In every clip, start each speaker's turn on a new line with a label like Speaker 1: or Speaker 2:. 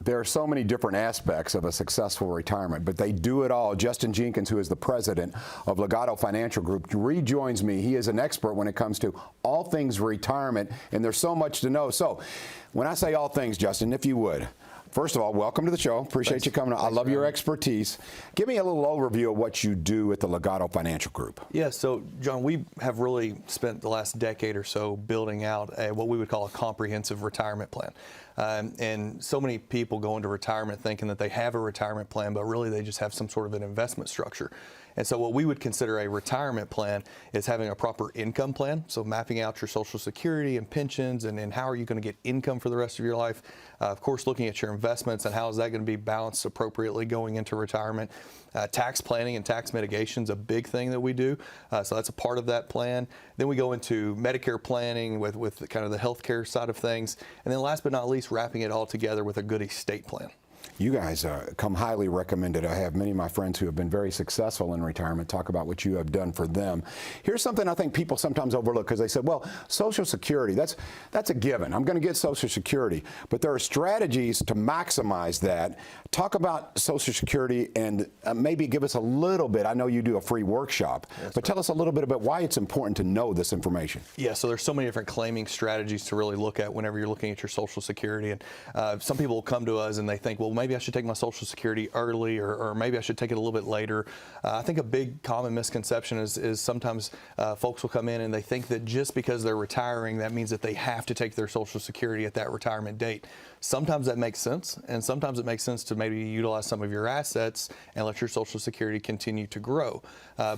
Speaker 1: There are so many different aspects of a successful retirement, but they do it all. Justin Jenkins, who is the president of Legato Financial Group, rejoins me. He is an expert when it comes to all things retirement, and there's so much to know. So when I say all things, Justin, if you would, first of all, welcome to the show. Appreciate you coming. I love your expertise. Give me a little overview of what you do at the Legato Financial Group.
Speaker 2: Yeah, so John, we have really spent the last decade or so building out what we would call a comprehensive retirement plan. And so many people go into retirement thinking that they have a retirement plan, but really they just have some sort of an investment structure. And so what we would consider a retirement plan is having a proper income plan. So mapping out your Social Security and pensions and how are you going to get income for the rest of your life. Of course, looking at your investments and how is that going to be balanced appropriately going into retirement. Tax planning and tax mitigation is a big thing that we do. So that's a part of that plan. Then we go into Medicare planning with kind of the healthcare side of things. And then last but not least, wrapping it all together with a good estate plan.
Speaker 1: You guys come highly recommended. I have many of my friends who have been very successful in retirement talk about what you have done for them. Here's something I think people sometimes overlook because they said, well, Social Security, that's a given. I'm going to get Social Security. But there are strategies to maximize that. Talk about Social Security and maybe give us a little bit. I know you do a free workshop, but tell us a little bit about why it's important to know this information.
Speaker 2: Yeah, so there's so many different claiming strategies to really look at whenever you're looking at your Social Security. And some people will come to us and they think, well, maybe I should take my Social Security early or maybe I should take it a little bit later. I think a big common misconception is sometimes folks will come in and they think that just because they're retiring, that means that they have to take their Social Security at that retirement date. Sometimes that makes sense, and sometimes it makes sense to maybe utilize some of your assets and let your Social Security continue to grow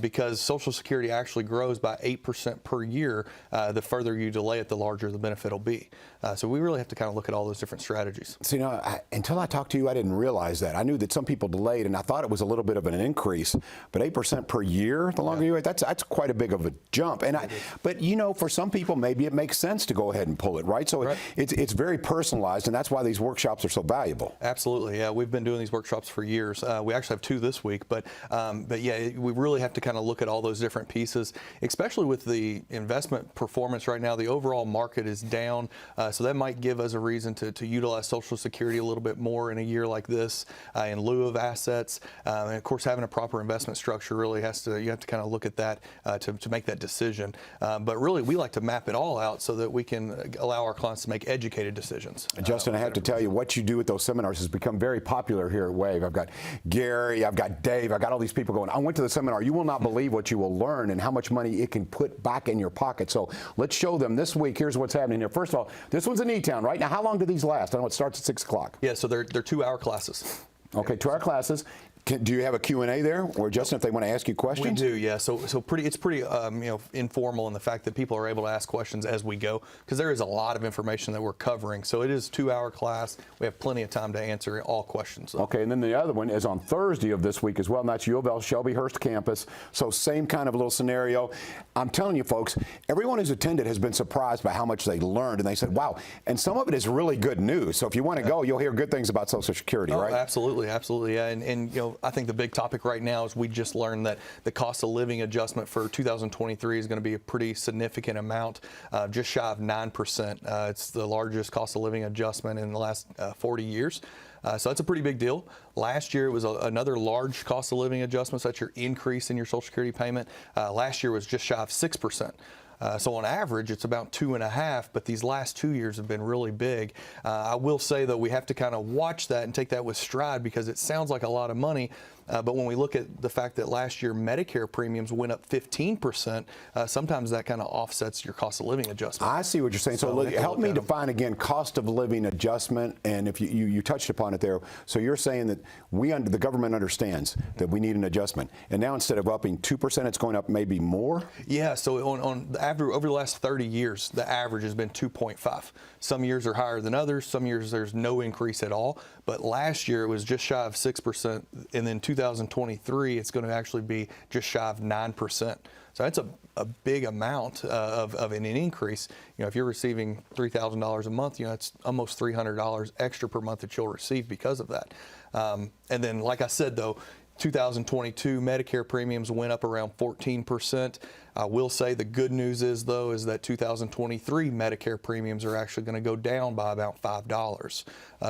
Speaker 2: because Social Security actually grows by 8% per year. The further you delay it, the larger the benefit will be. So we really have to kind of look at all those different strategies.
Speaker 1: So, you know, until I talked to you, I didn't realize that. I knew that some people delayed, and I thought it was a little bit of an increase, but 8% per year, the longer you wait, that's quite a big of a jump. And but you know, for some people, maybe it makes sense to go ahead and pull it, right? So it's very personalized, and that's why these workshops are so valuable.
Speaker 2: Absolutely, yeah. We've been doing these workshops for years. We actually have 2 this week, but yeah, we really have to kind of look at all those different pieces, especially with the investment performance right now. The overall market is down, so that might give us a reason to utilize Social Security a little bit more in a year like this in lieu of assets. And of course, having a proper investment structure really you have to kind of look at that to make that decision. But really, we like to map it all out so that we can allow our clients to make educated decisions.
Speaker 1: Justin, I have to tell you, what you do at those seminars has become very popular here at WAVE. I've got Gary, I've got Dave, I've got all these people going, I went to the seminar. You will not believe what you will learn and how much money it can put back in your pocket. So let's show them this week. Here's what's happening here. First of all, this one's in E-Town, right? Now, how long do these last? I know it starts at 6 o'clock.
Speaker 2: Yeah, so they're 2-hour classes.
Speaker 1: Okay, 2-hour classes. Do you have a Q&A there, or Justin, if they want to ask you questions?
Speaker 2: We do, yeah. So it's pretty informal in the fact that people are able to ask questions as we go, because there is a lot of information that we're covering. So it is a 2-hour class. We have plenty of time to answer all questions. So.
Speaker 1: Okay, and then the other one is on Thursday of this week as well, and that's U of L Shelbyhurst campus. So same kind of little scenario. I'm telling you, folks, everyone who's attended has been surprised by how much they learned, and they said, wow. And some of it is really good news. So if you want to go, you'll hear good things about Social Security, right?
Speaker 2: Absolutely, absolutely, yeah. And you know, I think the big topic right now is we just learned that the cost of living adjustment for 2023 is going to be a pretty significant amount, just shy of 9%. It's the largest cost of living adjustment in the last 40 years. So that's a pretty big deal. Last year it was another large cost of living adjustment, so that's your increase in your Social Security payment. Last year was just shy of 6%. So on average, it's about 2.5%, but these last 2 years have been really big. I will say, though, we have to kind of watch that and take that with stride because it sounds like a lot of money. But when we look at the fact that last year Medicare premiums went up 15%, sometimes that kind of offsets your cost of living adjustment.
Speaker 1: I see what you're saying. So help me define again cost of living adjustment. And if you touched upon it there. So you're saying that the government understands that we need an adjustment. And now instead of upping 2%, it's going up maybe more?
Speaker 2: Yeah. So on the average, over the last 30 years, the average has been 2.5. Some years are higher than others. Some years there's no increase at all. But last year it was just shy of 6%. And then 2023, it's going to actually be just shy of 9%. So that's a big amount of an increase. You know, if you're receiving $3,000 a month, you know, that's almost $300 extra per month that you'll receive because of that. And then, like I said, though, 2022 Medicare premiums went up around 14%. I will say the good news is, though, is that 2023 Medicare premiums are actually going to go down by about $5.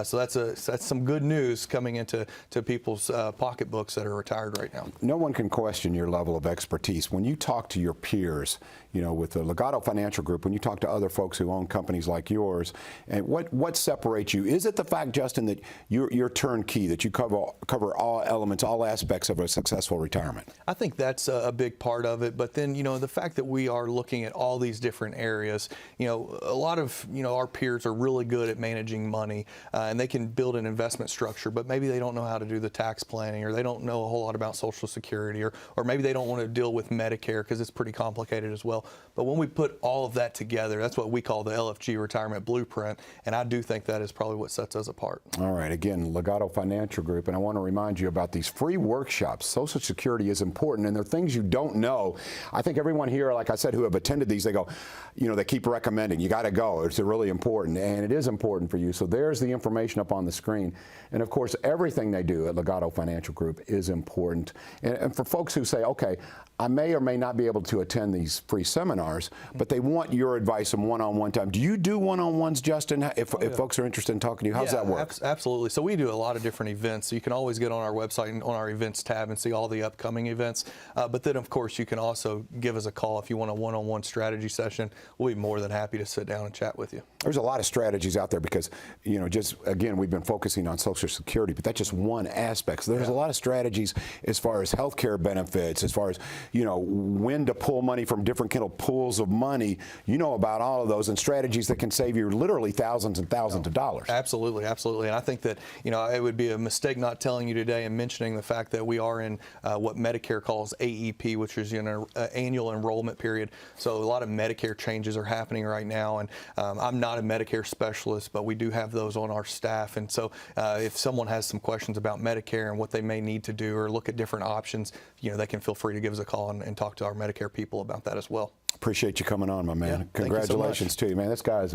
Speaker 2: So that's some good news coming into people's pocketbooks that are retired right now.
Speaker 1: No one can question your level of expertise. When you talk to your peers, you know, with the Legato Financial Group, when you talk to other folks who own companies like yours, and what separates you? Is it the fact, Justin, that you're turnkey, that you cover all elements, all aspects of a successful retirement?
Speaker 2: I think that's a big part of it. But then, you know, the fact that we are looking at all these different areas, you know, a lot of, you know, our peers are really good at managing money and they can build an investment structure, but maybe they don't know how to do the tax planning, or they don't know a whole lot about Social Security, or maybe they don't want to deal with Medicare because it's pretty complicated as well. But when we put all of that together, that's what we call the LFG Retirement Blueprint, and I do think that is probably what sets us apart.
Speaker 1: All right, again, Legato Financial Group, and I want to remind you about these free workshops. Social Security is important, and there are things you don't know. I think everyone here, like I said, who have attended these, they go, you know, they keep recommending, you got to go. It's really important, and it is important for you. So there's the information up on the screen. And of course, everything they do at Legato Financial Group is important. And for folks who say, okay, I may or may not be able to attend these free seminars, but they want your advice and one-on-one time. Do you do one-on-ones, Justin, if folks are interested in talking to you? How's that work?
Speaker 2: Absolutely. So we do a lot of different events. So you can always get on our website and on our events tab and see all the upcoming events. But then, of course, you can also give us a call if you want a one-on-one strategy session. We'll be more than happy to sit down and chat with you.
Speaker 1: There's a lot of strategies out there because, you know, just again, we've been focusing on Social Security, but that's just one aspect. So there's a lot of strategies as far as health care benefits, as far as, you know, when to pull money from different kind of pools of money. You know about all of those, and strategies that can save you literally thousands and thousands of dollars.
Speaker 2: Absolutely, absolutely. And I think that, you know, it would be a mistake not telling you today and mentioning the fact that we are in what Medicare calls AEP, which is, you know, annual enrollment period. So a lot of Medicare changes are happening right now, and I'm not a Medicare specialist, but we do have those on our staff. And so if someone has some questions about Medicare and what they may need to do or look at different options, you know, they can feel free to give us a call and talk to our Medicare people about that as well.
Speaker 1: Appreciate you coming on, my man.
Speaker 2: Yeah,
Speaker 1: congratulations to you, man. This guy's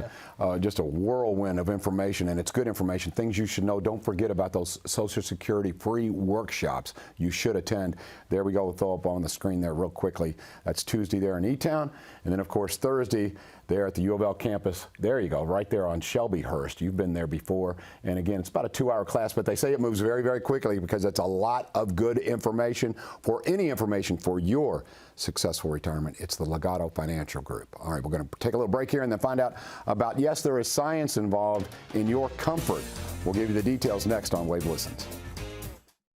Speaker 1: just a whirlwind of information, and it's good information, things you should know. Don't forget about those Social Security free workshops you should attend. There we go, we'll throw up on the screen there real quickly. That's Tuesday there in E-Town, and then, of course, Thursday there at the U of L campus. There you go, right there on Shelbyhurst. You've been there before. And again, it's about a 2-hour class, but they say it moves very, very quickly because it's a lot of good information. For any information for your successful retirement, it's the Legato Financial Group. All right, we're going to take a little break here and then find out about, yes, there is science involved in your comfort. We'll give you the details next on Wave Listens.